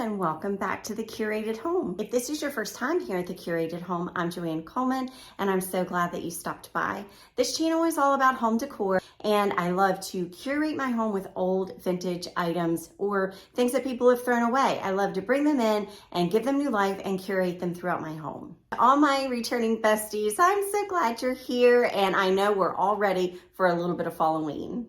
And welcome back to the Curated Home. If this is your first time here at the Curated Home, I'm Joanne Coleman, and I'm so glad that you stopped by. This channel is all about home decor, and I love to curate my home with old vintage items or things that people have thrown away. I love to bring them in and give them new life and curate them throughout my home. All my returning besties, I'm so glad you're here, and I know we're all ready for a little bit of Halloween.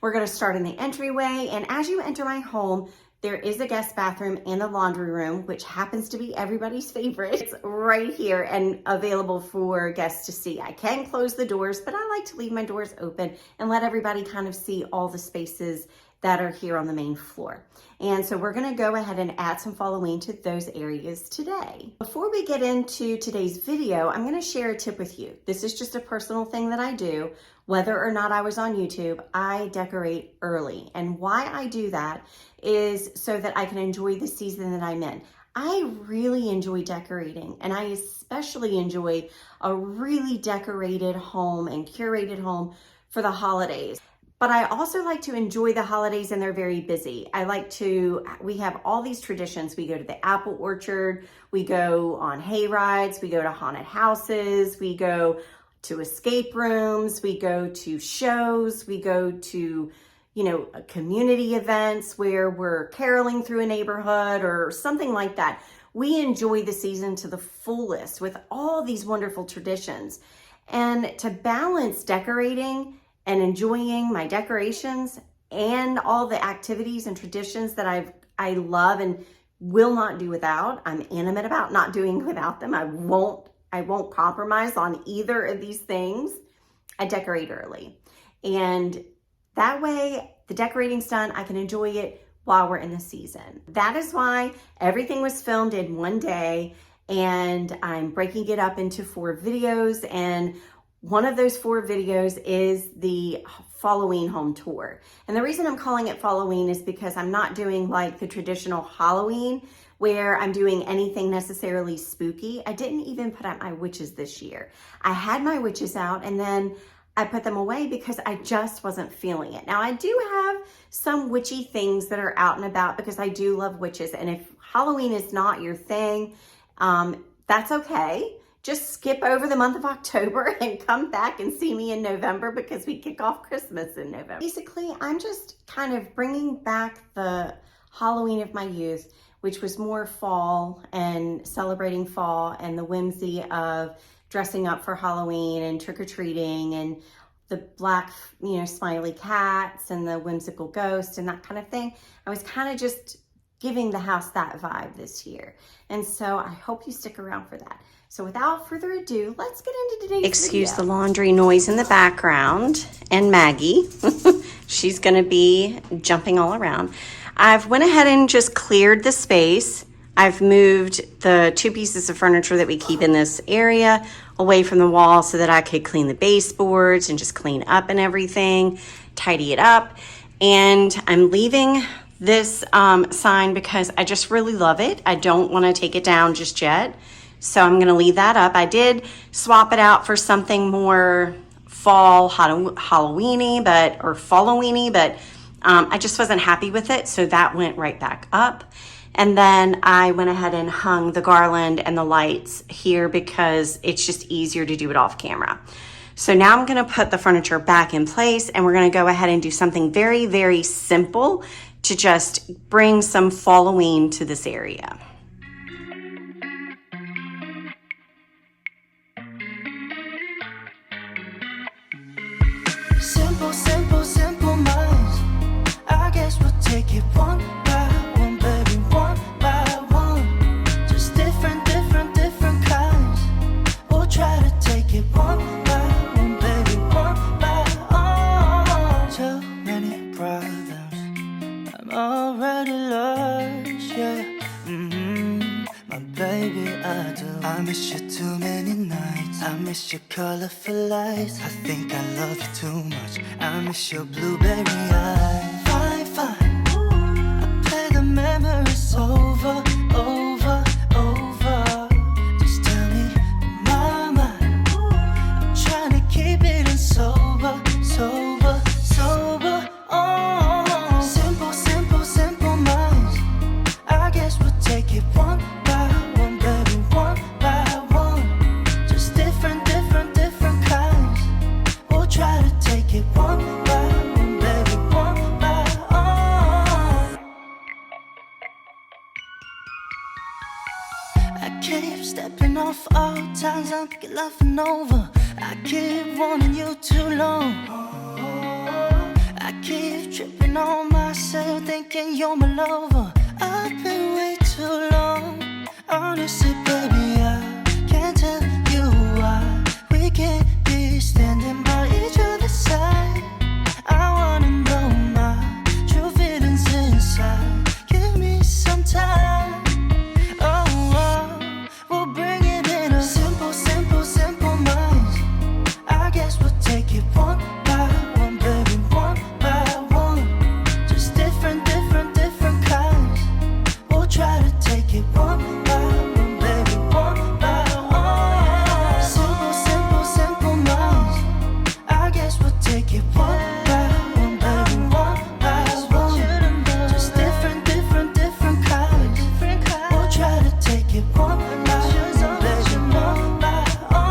We're going to start in the entryway, and as you enter my home, there is a guest bathroom and the laundry room, which happens to be everybody's favorite. It's right here and available for guests to see. I can close the doors, but I like to leave my doors open and let everybody kind of see all the spaces that are here on the main floor. And so we're gonna go ahead and add some Halloween to those areas today. Before we get into today's video, I'm gonna share a tip with you. This is just a personal thing that I do. Whether or not I was on YouTube, I decorate early. And why I do that is so that I can enjoy the season that I'm in. I really enjoy decorating, and I especially enjoy a really decorated home and curated home for the holidays. But I also like to enjoy the holidays and they're very busy. We have all these traditions. We go to the apple orchard, we go on hay rides, we go to haunted houses, we go to escape rooms, we go to shows, we go to, community events where we're caroling through a neighborhood or something like that. We enjoy the season to the fullest with all these wonderful traditions. And to balance decorating and enjoying my decorations and all the activities and traditions that I love and will not do without, I'm animate about not doing without them. I won't compromise on either of these things. I decorate early. And that way the decorating's done, I can enjoy it while we're in the season. That is why everything was filmed in one day, and I'm breaking it up into 4 videos. And one of those 4 videos is the Halloween home tour. And the reason I'm calling it Halloween is because I'm not doing like the traditional Halloween where I'm doing anything necessarily spooky. I didn't even put out my witches this year. I had my witches out and then I put them away because I just wasn't feeling it. Now I do have some witchy things that are out and about because I do love witches. And if Halloween is not your thing, that's okay. Just skip over the month of October and come back and see me in November because we kick off Christmas in November. Basically, I'm just kind of bringing back the Halloween of my youth, which was more fall and celebrating fall and the whimsy of dressing up for Halloween and trick-or-treating and the black, smiley cats and the whimsical ghost and that kind of thing. I was kind of just giving the house that vibe this year. And so I hope you stick around for that. So without further ado, let's get into today's Excuse video. the laundry noise in the background and Maggie. She's gonna be jumping all around. I've went ahead and just cleared the space. I've moved the 2 pieces of furniture that we keep in this area away from the wall so that I could clean the baseboards and just clean up and everything, tidy it up. And I'm leaving this sign because I just really love it. I don't want to take it down just yet. So I'm going to leave that up. I did swap it out for something more fall Halloweeny, or Falloweeny, but I just wasn't happy with it. So that went right back up. And then I went ahead and hung the garland and the lights here because it's just easier to do it off camera. So now I'm going to put the furniture back in place and we're going to go ahead and do something very, very simple to just bring some Halloween to this area. Simple, simple, simple minds. I guess we'll take it one by one, baby, one by one. Just different kinds. We'll try to take it one by one, baby, one by one. Too many problems, I'm already lost, yeah. My baby, I do. I miss you too many nights. I miss your colorful lights. I think I love you too much. I miss your blueberry eyes. Fine, fine. I play the memories over keep stepping off all times I'm laughing over. I keep wanting you too long. I keep tripping on myself, thinking you're my lover. I've been way too long. Honestly, baby, I can't tell you why we can't be standing by each other's side. I wanna know my true feelings inside. Give me some time. We'll bring it in a simple, simple, simple minds. I guess we'll take it one by one, baby, one by one. Just different, different, different kinds. We'll try to take it one by one, baby, one by one. Simple, simple, simple minds. I guess we'll take it one by one, baby, one by one. Just different, different, different kinds. We'll try to take it one by one, baby, one by one.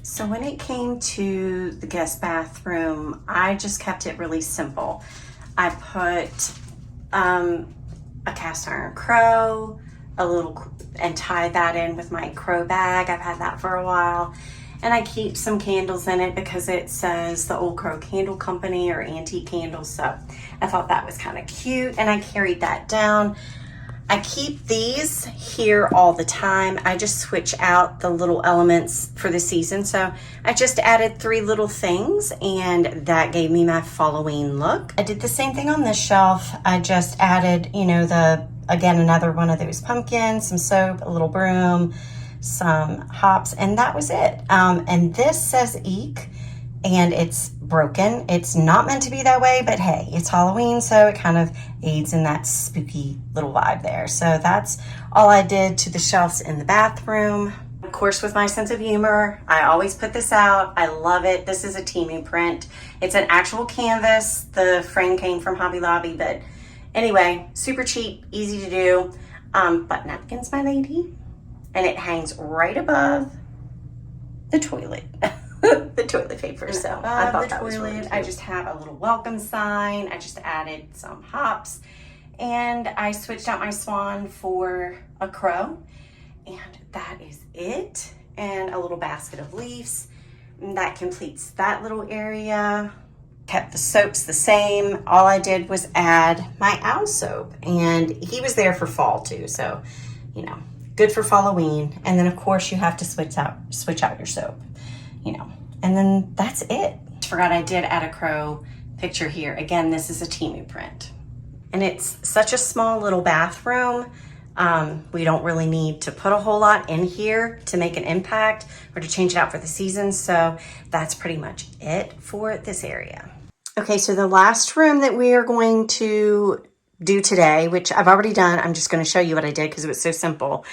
So when it came to the guest bathroom, I just kept it really simple. I put a cast iron crow, and tied that in with my crow bag. I've had that for a while. And I keep some candles in it because it says the Old Crow Candle Company or antique candles. So I thought that was kind of cute, and I carried that down. I keep these here all the time. I just switch out the little elements for the season. So I just added 3 little things, and that gave me my Halloween look. I did the same thing on this shelf. I just added, you know, again, another one of those pumpkins, some soap, a little broom, some hops, and that was it. And this says Eek, and it's broken. It's not meant to be that way, but hey, it's Halloween, so it kind of aids in that spooky little vibe there. So that's all I did to the shelves in the bathroom. Of course, with my sense of humor, I always put this out. I love it. This is a Temu print. It's an actual canvas. The frame came from Hobby Lobby, but anyway, super cheap, easy to do. Button up against my lady, and it hangs right above the toilet. The toilet paper. So I thought that was really cute. I just have a little welcome sign. I just added some hops, and I switched out my swan for a crow, and that is it. And a little basket of leaves, and that completes that little area. Kept the soaps the same. All I did was add my owl soap, and he was there for fall too, so you know, good for Halloween. And then of course you have to switch out your soap, you know, and then that's it. Forgot I did add a crow picture here. Again, this is a Temu print, and it's such a small little bathroom. We don't really need to put a whole lot in here to make an impact or to change it out for the season. So that's pretty much it for this area. Okay, so the last room that we are going to do today, which I've already done, I'm just going to show you what I did because it was so simple,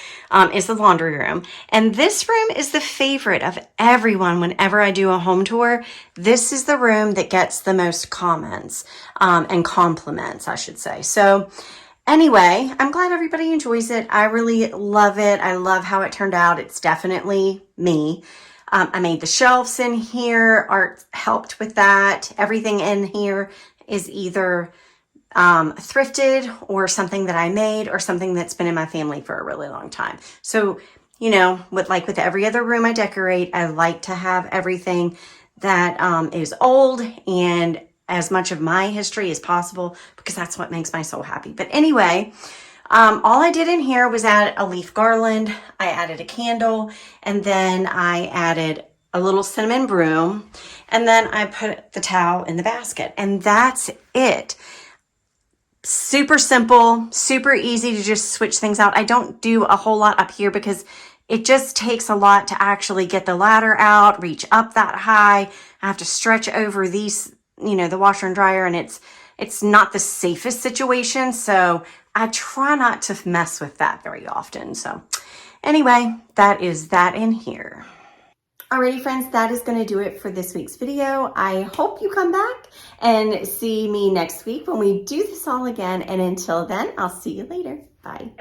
is the laundry room. And this room is the favorite of everyone whenever I do a home tour. This is the room that gets the most comments and compliments, I should say. So anyway, I'm glad everybody enjoys it. I really love it. I love how it turned out. It's definitely me. I made the shelves in here. Art helped with that. Everything in here is either thrifted or something that I made or something that's been in my family for a really long time. So, you know, with every other room I decorate, I like to have everything that is old and as much of my history as possible, because that's what makes my soul happy. But anyway, all I did in here was add a leaf garland. I added a candle, and then I added a little cinnamon broom, and then I put the towel in the basket, and that's it. super simple, super easy to just switch things out. I don't do a whole lot up here because it just takes a lot to actually get the ladder out, reach up that high. I have to stretch over these, you know, the washer and dryer, and it's not the safest situation. So I try not to mess with that very often. So anyway, that is that in here. Alrighty friends, that is going to do it for this week's video. I hope you come back and see me next week when we do this all again. And until then, I'll see you later. Bye.